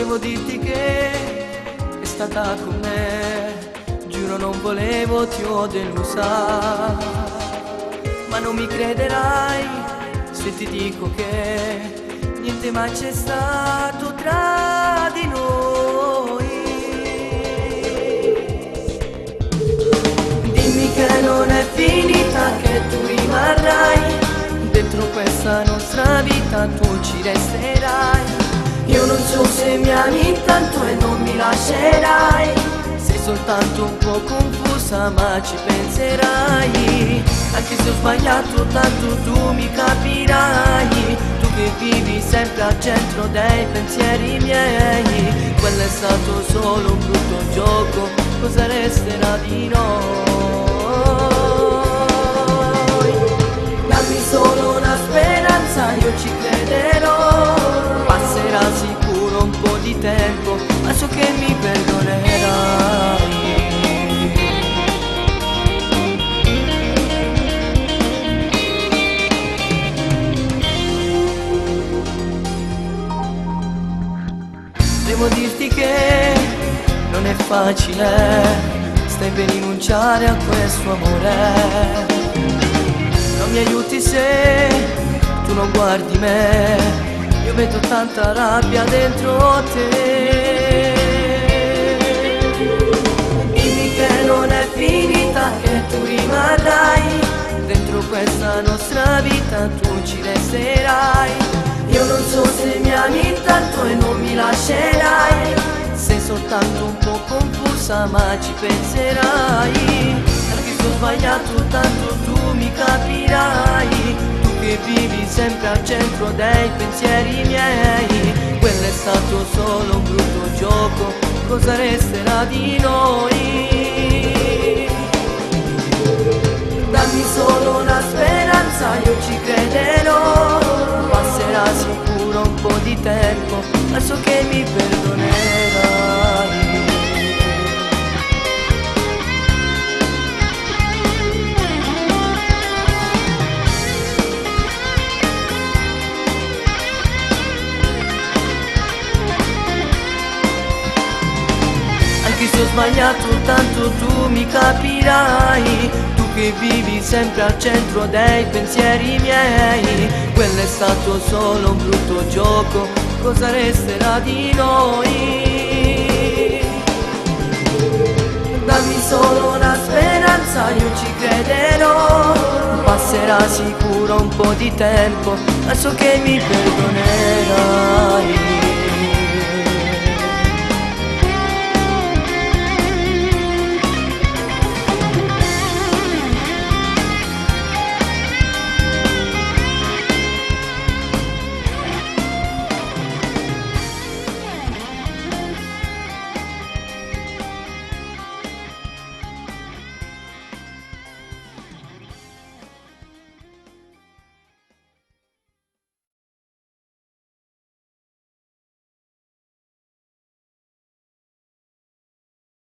Devo dirti che è stata con me, giuro non volevo ti ho delusa, ma non mi crederai se ti dico che niente mai c'è stato tra di noi. Dimmi che non è finita, che tu rimarrai dentro questa nostra vita, tu ci resterai. Io non so se mi ami tanto e non mi lascerai, sei soltanto un po' confusa ma ci penserai. Anche se ho sbagliato tanto tu mi capirai, tu che vivi sempre al centro dei pensieri miei. Quello è stato solo un brutto gioco, cosa resterà di noi? Dammi solo una speranza, io ci crederò. Passerà sicuro un po' di tempo, ma so che mi perdonerai. Devo dirti che non è facile, stai per rinunciare a questo amore. Non mi aiuti se tu non guardi me, io vedo tanta rabbia dentro te. Dimmi che non è finita, che tu rimarrai dentro questa nostra vita, tu ci resterai. Io non so se mi ami tanto e non mi lascerai, sei soltanto un po' confusa ma ci penserai. Anche se ho sbagliato tanto tu mi capirai, che vivi sempre al centro dei pensieri miei. Quello è stato solo un brutto gioco, cosa resterà di noi? Dammi solo una speranza, io ci crederò. Passerà sicuro un po' di tempo, ma so che mi perdonerai. Anche se ho sbagliato tanto tu mi capirai, tu che vivi sempre al centro dei pensieri miei. Quello è stato solo un brutto gioco, cosa resterà di noi? Dammi solo una speranza, io ci crederò. Passerà sicuro un po' di tempo, ma so che mi perdonerai.